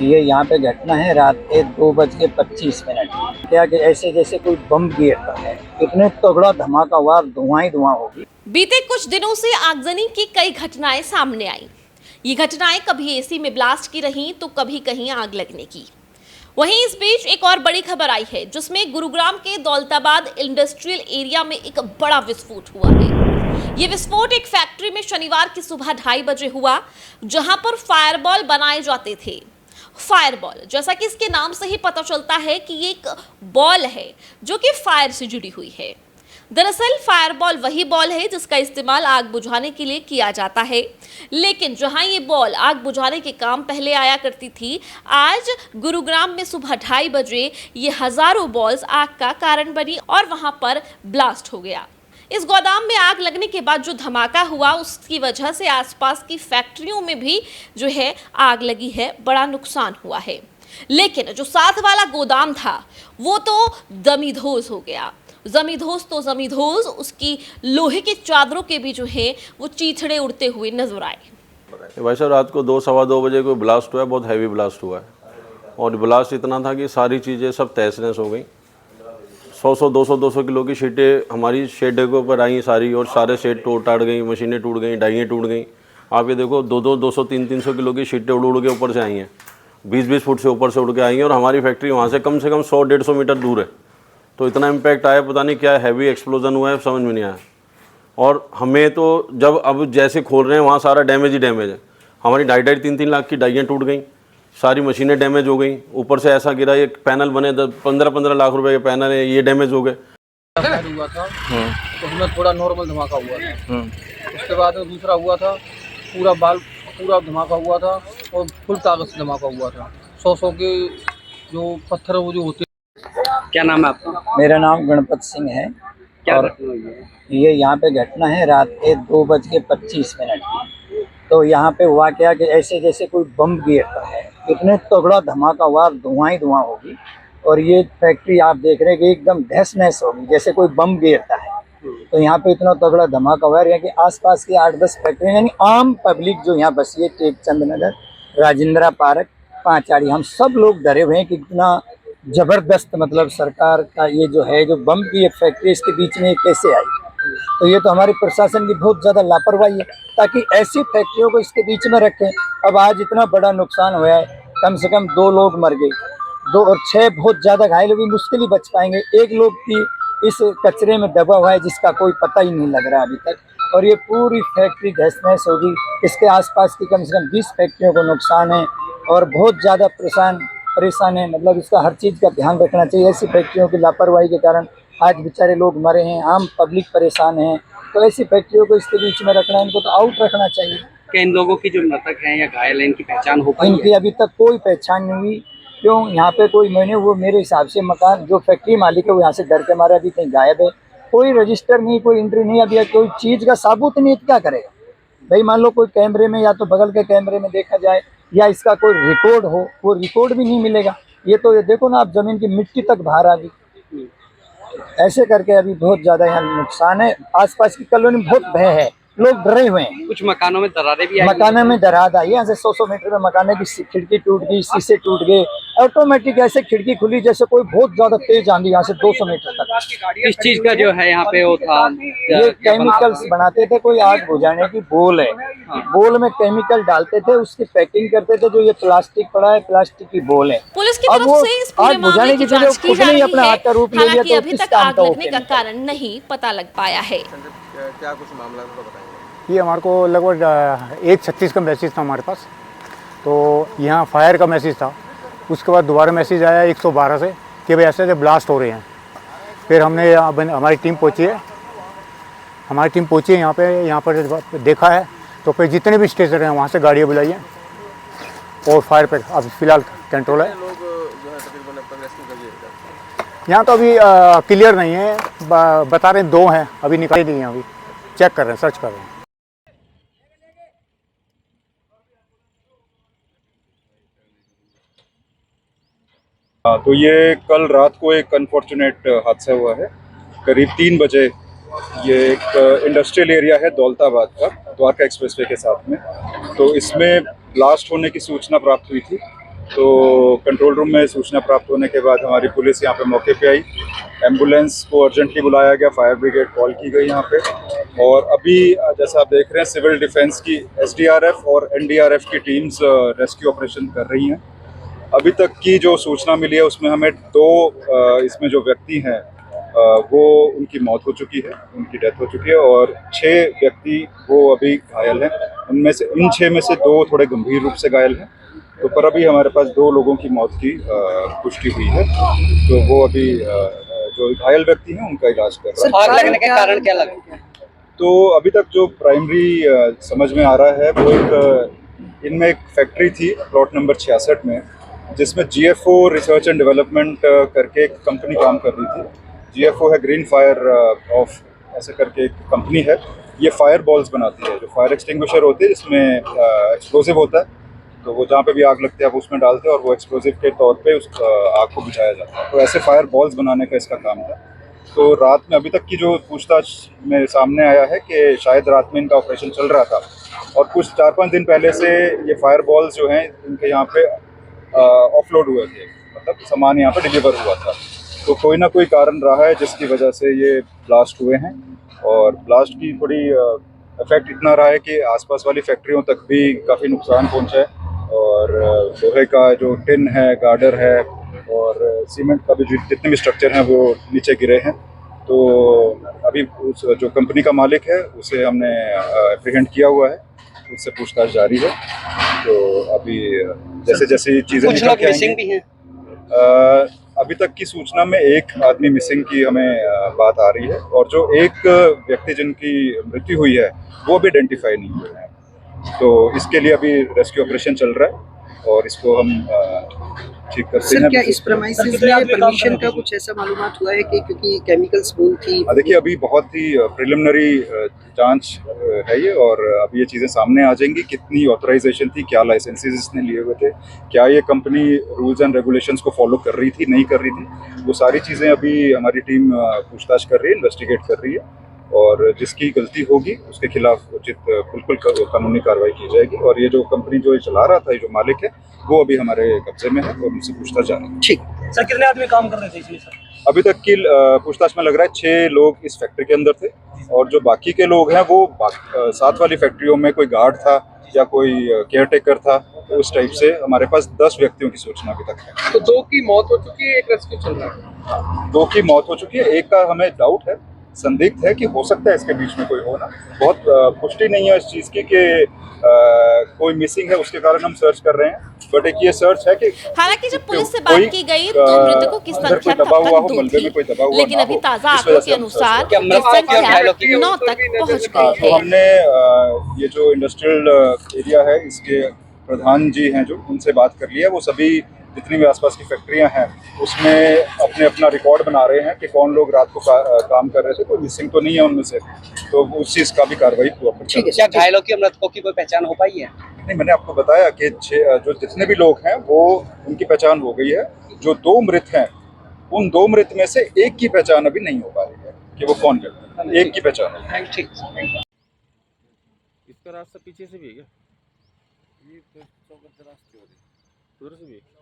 ये यहाँ पे घटना है रात के 2:25। क्या कि ऐसे जैसे कोई बम गिरता है, इतने तगड़ा धमाका हुआ, धुआं ही धुआं होगी। बीते कुछ दिनों से आगजनी की कई घटनाएं सामने आई। ये घटनाएं कभी एसी में ब्लास्ट की रहीं तो कभी कहीं आग लगने की। वहीं इस बीच एक और बड़ी खबर आई है जिसमें गुरुग्राम के दौलताबाद इंडस्ट्रियल एरिया में एक बड़ा विस्फोट हुआ है। ये विस्फोट एक फैक्ट्री में शनिवार की सुबह 2:30 बजे हुआ, जहां पर फायरबॉल बनाए जाते थे। फायरबॉल, जैसा कि इसके नाम से ही पता चलता है कि ये एक बॉल है जो कि फायर से जुड़ी हुई है। दरअसल फायरबॉल वही बॉल है जिसका इस्तेमाल आग बुझाने के लिए किया जाता है, लेकिन जहां ये बॉल आग बुझाने के काम पहले आया करती थी, आज गुरुग्राम में सुबह 2:30 बजे ये हजारों बॉल्स आग का कारण बनी और वहां पर ब्लास्ट हो गया। इस गोदाम में आग लगने के बाद जो धमाका हुआ उसकी वजह से आसपास की फैक्ट्रियों में भी जो है आग लगी है, बड़ा नुकसान हुआ है। लेकिन जो साथ वाला गोदाम था वो तो दमीधोस हो गया। जमीधोस तो जमीधोस, उसकी लोहे की चादरों के भी जो है वो चीथड़े उड़ते हुए नजर आए। भाई साहब रात को 2 सवा 2 बजे कोई ब्लास्ट हुआ है, बहुत हैवी ब्लास्ट हुआ है और ब्लास्ट इतना था कि सारी चीज़ें सब तहस नहस हो गई। 100 200 किलो की शीटें हमारी शेड के ऊपर आई सारी और सारे शेड टाट गई, मशीनें टूट गई, डाइयाँ टूट गई। आप ये देखो 200 300 किलो की शीटें उड़ के ऊपर से आई हैं, 20 फुट से ऊपर से उड़ के आई हैं और हमारी फैक्ट्री वहाँ से कम 100-150 मीटर दूर है। तो इतना इम्पैक्ट आया, पता नहीं क्या हैवी एक्सप्लोजन हुआ है, समझ में नहीं आया। और हमें तो जब अब जैसे खोल रहे हैं वहाँ सारा डैमेज ही डैमेज है। हमारी 2.5-3 लाख की डाइयाँ टूट गई, सारी मशीनें डैमेज हो गई, ऊपर से ऐसा गिरा, ये पैनल बने 15-15 लाख रुपए के पैनल है, ये डैमेज हो गए। हुआ था तो उसमें थोड़ा नॉर्मल धमाका हुआ था। उसके बाद में दूसरा हुआ था, पूरा धमाका हुआ था और फुल ताकत से धमाका हुआ था। 100 के जो पत्थर वो जो होते। क्या नाम है आपका? मेरा नाम गणपत सिंह है। क्या और घटना हुई है? ये यहाँ पे घटना है रात के 2:25। तो यहाँ पे हुआ क्या कि ऐसे जैसे कोई बम गिरता है, इतने तगड़ा धमाका हुआ, धुआं ही धुआं होगी। और ये फैक्ट्री आप देख रहे हैं कि एकदम तहस नहस होगी, जैसे कोई बम गिरता है। तो यहाँ पे इतना तगड़ा धमाका हुआ है कि आसपास की 8-10 फैक्ट्री यानी आम पब्लिक जो यहाँ बसी है, टेकचंद नगर, राजेंद्रा पार्क, पांचाड़ी, हम सब लोग डरे हुए हैं कि इतना जबरदस्त मतलब सरकार का ये जो है जो बम की एक फैक्ट्री इसके बीच में कैसे आई। तो ये तो हमारे प्रशासन की बहुत ज़्यादा लापरवाही है, ताकि ऐसी फैक्ट्रियों को इसके बीच में रखें। अब आज इतना बड़ा नुकसान हुआ है, कम से कम 2 लोग मर गए, 2 और 6 बहुत ज़्यादा घायल भी मुश्किल ही बच पाएंगे। 1 लोग की इस कचरे में दबा हुआ है जिसका कोई पता ही नहीं लग रहा अभी तक। और ये पूरी फैक्ट्री तहस नहस होगी। इसके आसपास की कम से कम 20 फैक्ट्रियों को नुकसान है और बहुत ज़्यादा परेशान है। मतलब इसका हर चीज़ का ध्यान रखना चाहिए। ऐसी फैक्ट्रियों की लापरवाही के कारण आज बेचारे लोग मरे हैं, आम पब्लिक परेशान है। तो ऐसी फैक्ट्रियों को इसके बीच में रखना, इनको तो आउट रखना चाहिए। क्या इन लोगों की जो मृतक हैं या घायल हैं इनकी पहचान हो पाई इनकी है? अभी तक कोई पहचान नहीं हुई। क्यों? यहाँ पे कोई मैंने वो मेरे हिसाब से मकान जो फैक्ट्री मालिक है वो यहाँ से डर के मारे अभी कहीं गायब है। कोई रजिस्टर नहीं, कोई एंट्री नहीं, अभी कोई चीज़ का साबुत नहीं, तो क्या करेगा भाई? मान लो कोई कैमरे में या तो बगल के कैमरे में देखा जाए या इसका कोई रिकॉर्ड हो, वो रिकॉर्ड भी नहीं मिलेगा। ये तो ये देखो ना आप, जमीन की मिट्टी तक बाहर आ गई। ऐसे करके अभी बहुत ज़्यादा यहाँ नुकसान है। आसपास की कॉलोनी में बहुत भय है, लोग डरे हुए हैं। कुछ मकानों में दरारें भी आई हैं। मकानों में दरार आई, यहाँ से 100 मीटर में मकाने की खिड़की टूट गई, शीशे टूट गए, ऑटोमेटिक ऐसे खिड़की खुली जैसे कोई बहुत ज्यादा तेज आंधी, यहाँ से 200 मीटर तक। इस चीज का जो है यहाँ पे वो था, ये केमिकल्स बनाते थे, कोई आग बुझाने की बोल है, बोल में केमिकल डालते थे, उसकी पैकिंग करते थे। जो ये प्लास्टिक पड़ा है, प्लास्टिक की बोल है। पुलिस की अब तरफ वो से इस पूरे आग बुझाने मामले की की जगह जांच की खुद जा ने रही अपना है। हाथ का रूप ले लिया, हालांकि तो अभी किस तक काम आग का वो लगने का केमिकल? कारण नहीं पता लग पाया है। क्या कुछ मामला है तो बताएंगे। ये हमारे को लगभग 1:36 का मैसेज था हमारे पास। तो यहाँ फायर का मैसेज था। उसके बाद दोबारा मैसेज आया 112 से कि भाई ऐसे ब्लास्ट हो रहे हैं। फिर हमने हमारी टीम पहुँची है यहाँ पर देखा है। तो फिर जितने भी स्टेशन हैं वहाँ से गाड़ियाँ बुलाई हैं और फायर पे अब फिलहाल कंट्रोल है। यहाँ तो अभी क्लियर नहीं है, बता रहे हैं 2 हैं, अभी निकाली नहीं है, अभी चेक कर रहे हैं, सर्च कर रहे हैं। तो ये कल रात को एक अनफॉर्चुनेट हादसा हुआ है। करीब 3 बजे ये एक इंडस्ट्रियल एरिया है दौलताबाद का, द्वारका एक्सप्रेसवे के साथ में। तो इसमें ब्लास्ट होने की सूचना प्राप्त हुई थी तो कंट्रोल रूम में सूचना प्राप्त होने के बाद हमारी पुलिस यहाँ पे मौके पे आई, एम्बुलेंस को अर्जेंटली बुलाया गया, फायर ब्रिगेड कॉल की गई यहाँ पे। और अभी जैसा आप देख रहे हैं सिविल डिफेंस की एसडीआरएफ और एनडीआरएफ की टीम्स रेस्क्यू ऑपरेशन कर रही हैं। अभी तक की जो सूचना मिली है उसमें हमें दो इसमें जो व्यक्ति हैं वो उनकी मौत हो चुकी है, उनकी डेथ हो चुकी है, और 6 व्यक्ति वो अभी घायल हैं। उनमें से इन 6 में से 2 थोड़े गंभीर रूप से घायल हैं। तो पर अभी हमारे पास 2 लोगों की मौत की पुष्टि हुई है। तो वो अभी जो घायल व्यक्ति हैं उनका इलाज कर रहे हैं। आग लगने के कारण क्या लगा? तो अभी तक जो प्राइमरी समझ में आ रहा है वो इनमें एक फैक्ट्री थी प्लॉट नंबर 66 में, जिसमें GFO रिसर्च एंड डेवलपमेंट करके एक कंपनी काम कर रही थी। GFO है ग्रीन फायर ऑफ ऐसे करके एक कंपनी है। ये फायर बॉल्स बनाती है, जो फायर एक्सटिंग्विशर होते हैं जिसमें एक्सप्लोजिव होता है। तो वो जहाँ पे भी आग लगती है आप उसमें डालते हैं और वो एक्सप्लोजिव के तौर पे उस आग को बुझाया जाता है। तो ऐसे फायर बॉल्स बनाने का इसका काम था। तो रात में अभी तक की जो पूछताछ में सामने आया है कि शायद रात में इनका ऑपरेशन चल रहा था और कुछ 4-5 दिन पहले से ये फायर बॉल्स जो हैं इनके यहाँ पे ऑफलोड हुए थे, मतलब सामान यहाँ पे डिलीवर हुआ था। तो कोई ना कोई कारण रहा है जिसकी वजह से ये ब्लास्ट हुए हैं। और ब्लास्ट की थोड़ी इफेक्ट इतना रहा है कि आसपास वाली फैक्ट्रियों तक भी काफ़ी नुकसान पहुंचा है। और लोहे का जो टिन है, गार्डर है और सीमेंट का भी जितने भी स्ट्रक्चर हैं वो नीचे गिरे हैं। तो अभी उस जो कंपनी का मालिक है उसे हमने एप्रीहेंड किया हुआ है, उससे पूछताछ जारी है। तो अभी जैसे जैसे चीज़ें कुछ निकल लोग के मिसिंग आएंगी। भी हैं। अभी तक की सूचना में एक आदमी मिसिंग की हमें बात आ रही है, और जो एक व्यक्ति जिनकी मृत्यु हुई है वो भी आइडेंटिफाई नहीं हुए हैं। तो इसके लिए अभी रेस्क्यू ऑपरेशन चल रहा है और इसको हम ठीक करते सर, हैं। क्या इस प्रेमाइसिस में परमिशन का कुछ ऐसा मालूमात हुआ है कि क्योंकि केमिकल्स बोल थी? देखिए अभी बहुत ही प्रिलिमिनरी जांच है ये, और अभी ये चीज़ें सामने आ जाएंगी। कितनी ऑथराइजेशन थी, क्या लाइसेंसेस इसने लिए हुए थे, क्या ये कंपनी रूल्स एंड रेगुलेशंस को फॉलो कर रही थी, नहीं कर रही थी, वो सारी चीज़ें अभी हमारी टीम पूछताछ कर रही है, इन्वेस्टिगेट कर रही है। और जिसकी गलती होगी उसके खिलाफ उचित बिल्कुल कानूनी कार्रवाई की जाएगी। और ये जो कंपनी जो ये चला रहा था, ये जो मालिक है, वो अभी हमारे कब्जे में है और उनसे पूछताछ जारी है। ठीक। सर कितने आदमी काम कर रहे थे इसमें? सर अभी तक की पूछताछ में लग रहा है 6 लोग इस फैक्ट्री के अंदर थे, और जो बाकी के लोग हैं वो साथ वाली फैक्ट्रियों में कोई गार्ड था या कोई केयर टेकर था। तो उस टाइप से हमारे पास 10 व्यक्तियों की सूचना अभी तक है। तो 2 की मौत हो चुकी है, एक रेस्क्यू चल रहा है। 2 की मौत हो चुकी है, एक का हमें डाउट है, संदिग्ध है कि हो सकता है इसके बीच में कोई हो ना। बहुत पुष्टि नहीं है इस चीज़ की कि कोई मिसिंग है, उसके कारण हम सर्च कर रहे हैं। बट एक ये सर्च है कि हालांकि जब पुलिस से बात की गई तो मृतकों की संख्या तब तक 2 थी, लेकिन अभी ताजा आंकड़ों के अनुसार ये संख्या 9 तक पहुंच गई तो है। हमने ये जो इंडस्ट्रियल एरिया है इसके प्रधान जी हैं जो, उनसे बात कर लिया। वो सभी जितनी भी आसपास की फैक्ट्रियां हैं उसमें अपने अपना रिकॉर्ड बना रहे हैं कि कौन लोग रात को काम कर रहे थे। कोई मिसिंग तो नहीं है उनमें से, तो उस चीज़ का भी कार्रवाई हुआ। क्या घायलों की, मृतकों की कोई पहचान हो पाई है? नहीं, मैंने आपको बताया कि जो जितने भी लोग हैं वो उनकी पहचान हो गई है। जो 2 मृत हैं उन 2 मृत में से एक की पहचान अभी नहीं हो पा रही है कि वो कौन व्यक्ति है। एक की पहचान है। ठीक। इसका रास्ता पीछे से भी है क्या? ये उधर से भी है।